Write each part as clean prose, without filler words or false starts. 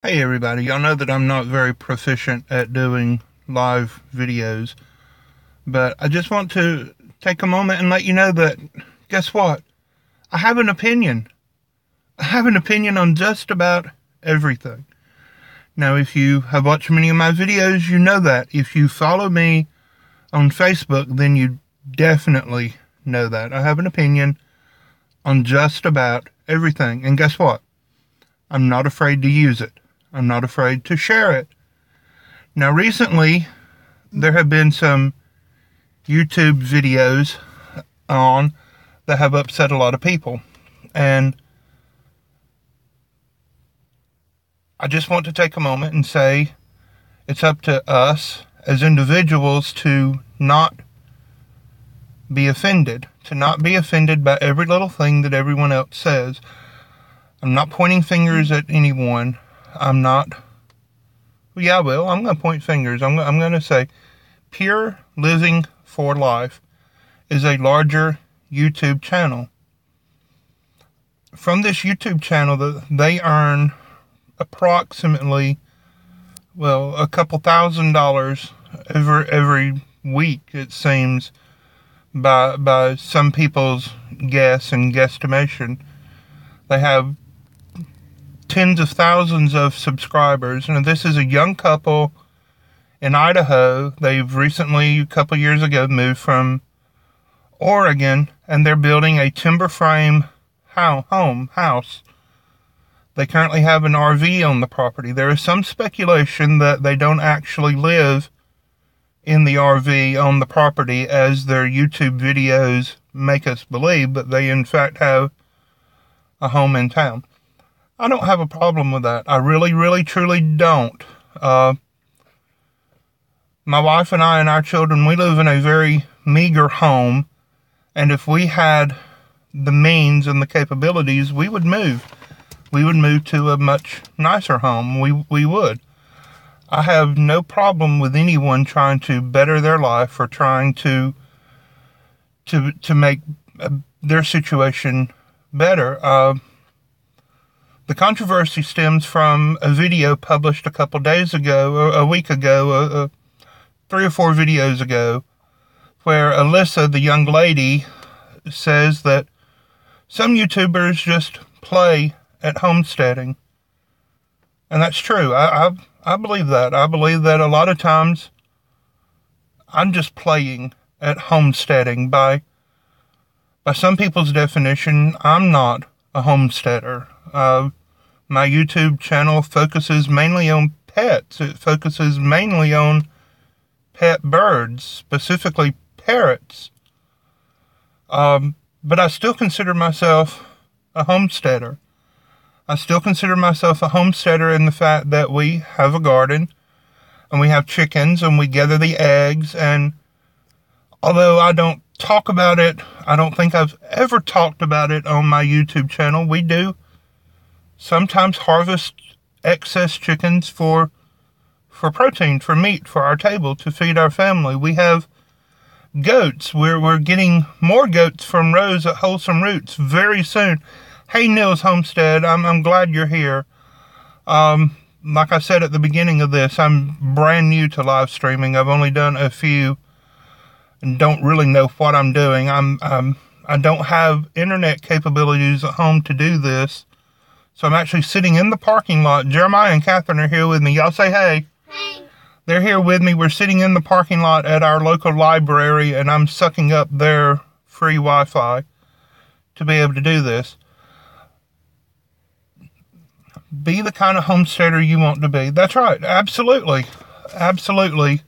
Hey everybody, y'all know that I'm not very proficient at doing live videos, but I just want to take a moment and let you know that, guess what? I have an opinion. I have an opinion on just about everything. Now, if you have watched many of my videos, you know that. If you follow me on Facebook, then you definitely know that. I have an opinion on just about everything, and guess what? I'm not afraid to use it. I'm not afraid to share it. Now, recently, there have been some YouTube videos on that have upset a lot of people. And I just want to take a moment and say it's up to us as individuals to not be offended. To not be offended by every little thing that everyone else says. I'm not pointing fingers at anyone. I'm not, well, yeah, I will. I'm going to point fingers. I'm going to say Pure Living for Life is a larger YouTube channel. From this YouTube channel, they earn approximately, well, a couple $1,000s every week, it seems, by some people's guess and guesstimation. They have tens of thousands of subscribers. And this is a young couple in Idaho. They've recently, a couple years ago, moved from Oregon, and they're building a timber frame house. They currently have an RV on the property. There is some speculation that they don't actually live in the RV on the property, as their YouTube videos make us believe, but they in fact have a home in town. I don't have a problem with that. I really, really, truly don't. My wife and I and our children, we live in a very meager home. And if we had the means and the capabilities, we would move. We would move to a much nicer home. We would. I have no problem with anyone trying to better their life or trying to make their situation better. The controversy stems from a video published a couple days ago, a week ago, 3 or 4 videos ago, where Alyssa, the young lady, says that some YouTubers just play at homesteading. And that's true. I believe that. I believe that a lot of times I'm just playing at homesteading. By some people's definition, I'm not a homesteader. My YouTube channel focuses mainly on pets. It focuses mainly on pet birds, specifically parrots. But I still consider myself a homesteader. I still consider myself a homesteader in the fact that we have a garden and we have chickens and we gather the eggs. And although I don't talk about it, I don't think I've ever talked about it on my YouTube channel, we do sometimes harvest excess chickens for protein, for meat, for our table, to feed our family. We have goats. We're getting more goats from Rose at Wholesome Roots very soon. Hey, Nils Homestead, I'm glad you're here. Like I said at the beginning of this, I'm brand new to live streaming. I've only done a few and don't really know what I'm doing. I don't have internet capabilities at home to do this. So I'm actually sitting in the parking lot. Jeremiah and Catherine are here with me. Y'all say hey. Hey. They're here with me. We're sitting in the parking lot at our local library, and I'm sucking up their free Wi-Fi to be able to do this. Be the kind of homesteader you want to be. That's right. Absolutely. Absolutely.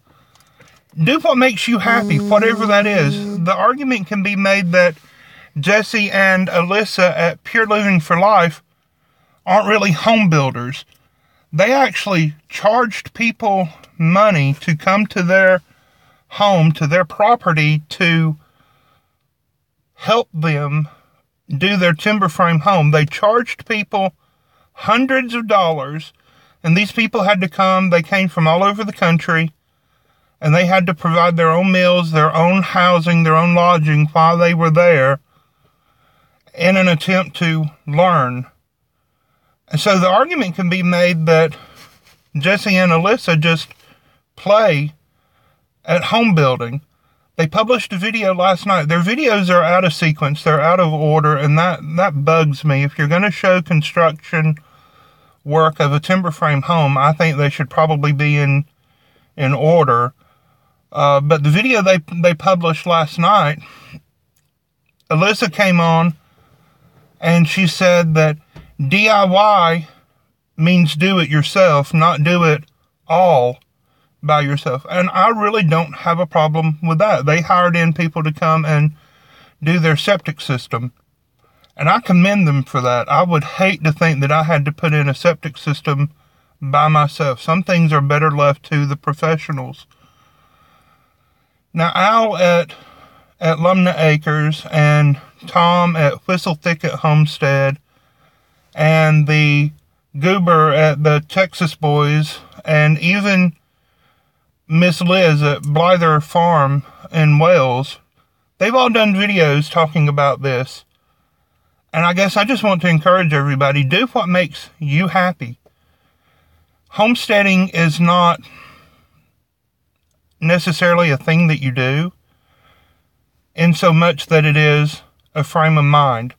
Do what makes you happy, whatever that is. The argument can be made that Jesse and Alyssa at Pure Living for Life aren't really home builders. They actually charged people money to come to their home, to their property, to help them do their timber frame home. They charged people hundreds of dollars, and these people had to come. They came from all over the country, and they had to provide their own meals, their own housing, their own lodging while they were there in an attempt to learn. And so the argument can be made that Jesse and Alyssa just play at home building. They published a video last night. Their videos are out of sequence. They're out of order, and that bugs me. If you're going to show construction work of a timber frame home, I think they should probably be in order. But the video they published last night, Alyssa came on and she said that DIY means do it yourself, not do it all by yourself. And I really don't have a problem with that. They hired in people to come and do their septic system. And I commend them for that. I would hate to think that I had to put in a septic system by myself. Some things are better left to the professionals. Now, Al at Lumna Acres and Tom at Whistle Thicket Homestead and the Goober at the Texas Boys and even Miss Liz at Blyther Farm in Wales, they've all done videos talking about this. And I guess I just want to encourage everybody, do what makes you happy. Homesteading is not necessarily a thing that you do, in so much that it is a frame of mind.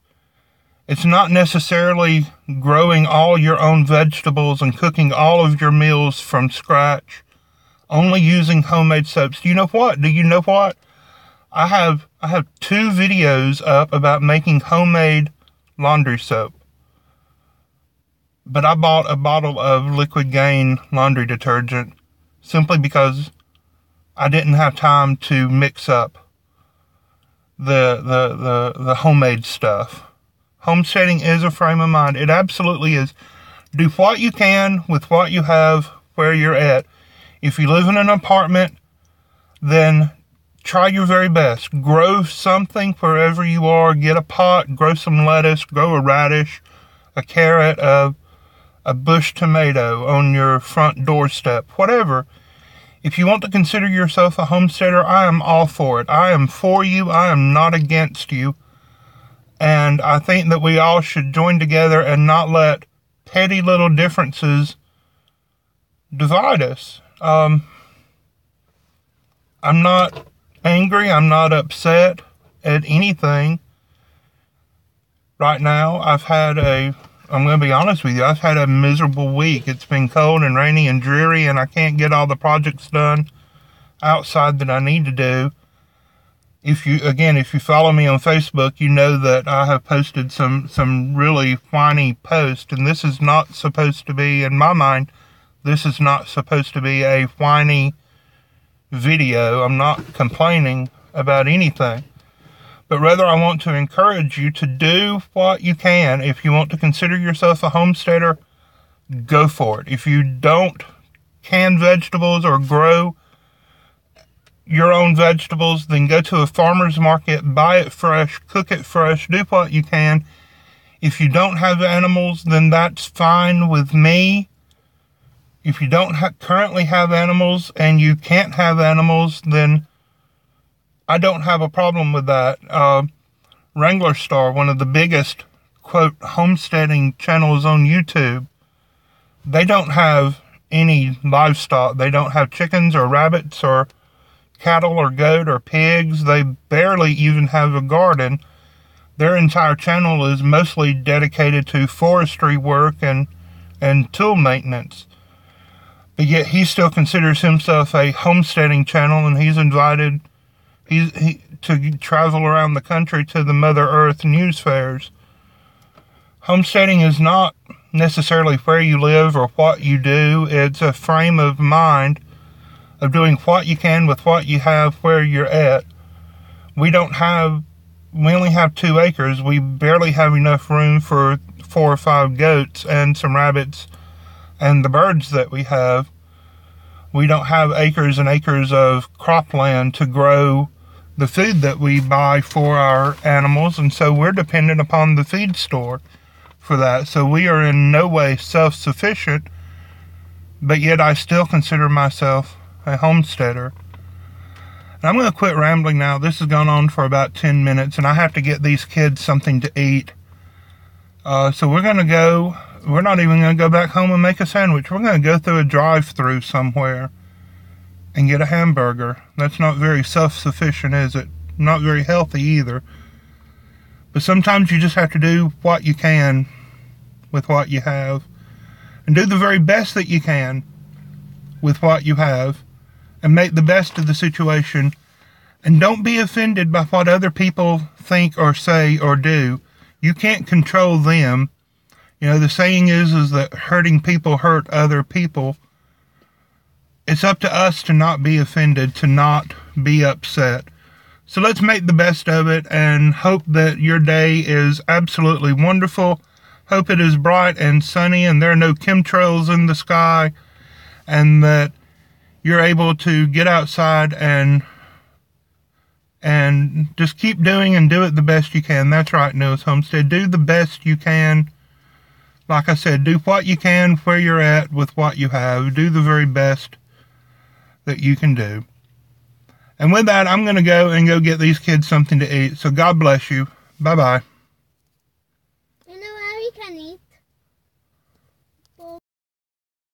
It's not necessarily growing all your own vegetables and cooking all of your meals from scratch, only using homemade soaps. Do you know what? I have 2 videos up about making homemade laundry soap. But I bought a bottle of Liquid Gain laundry detergent simply because I didn't have time to mix up the homemade stuff. Homesteading is a frame of mind. It absolutely is. Do what you can with what you have where you're at. If you live in an apartment, then try your very best. Grow something wherever you are. Get a pot, grow some lettuce, grow a radish, a carrot, a bush tomato on your front doorstep, whatever. If you want to consider yourself a homesteader, I am all for it. I am for you. I am not against you. And I think that we all should join together and not let petty little differences divide us. I'm not angry. I'm not upset at anything right now. I'm going to be honest with you, I've had a miserable week. It's been cold and rainy and dreary, and I can't get all the projects done outside that I need to do. If you follow me on Facebook, you know that I have posted some really whiny posts, and this is not supposed to be, in my mind, this is not supposed to be a whiny video. I'm not complaining about anything. But rather, I want to encourage you to do what you can. If you want to consider yourself a homesteader, go for it. If you don't can vegetables or grow your own vegetables, then go to a farmer's market, buy it fresh, cook it fresh, do what you can. If you don't have animals, then that's fine with me. If you don't currently have animals and you can't have animals, then I don't have a problem with that. Wrangler Star, one of the biggest, quote, homesteading channels on YouTube, they don't have any livestock. They don't have chickens or rabbits or cattle or goat or pigs. They barely even have a garden. Their entire channel is mostly dedicated to forestry work and tool maintenance. But yet he still considers himself a homesteading channel, and he's invited to travel around the country to the Mother Earth news fairs. Homesteading is not necessarily where you live or what you do. It's a frame of mind of doing what you can with what you have where you're at. We only have 2 acres. We barely have enough room for 4 or 5 goats and some rabbits and the birds that we have. We don't have acres and acres of cropland to grow the food that we buy for our animals, and so we're dependent upon the feed store for that. So we are in no way self-sufficient, but yet I still consider myself a homesteader. And I'm going to quit rambling now. This has gone on for about 10 minutes, and I have to get these kids something to eat. So we're going to go we're not even going to go back home and make a sandwich. We're going to go through a drive-thru somewhere and get a hamburger. That's not very self-sufficient, is it? Not very healthy either. But sometimes you just have to do what you can with what you have. And do the very best that you can with what you have. And make the best of the situation. And don't be offended by what other people think or say or do. You can't control them. You know, the saying is that hurting people hurt other people. It's up to us to not be offended, to not be upset. So let's make the best of it and hope that your day is absolutely wonderful. Hope it is bright and sunny and there are no chemtrails in the sky. And that you're able to get outside and just keep doing and do it the best you can. That's right, Noah's Homestead. Do the best you can. Like I said, do what you can where you're at with what you have. Do the very best that you can do. And with that, I'm going to go get these kids something to eat. So God bless you. Bye-bye. You know how we can eat?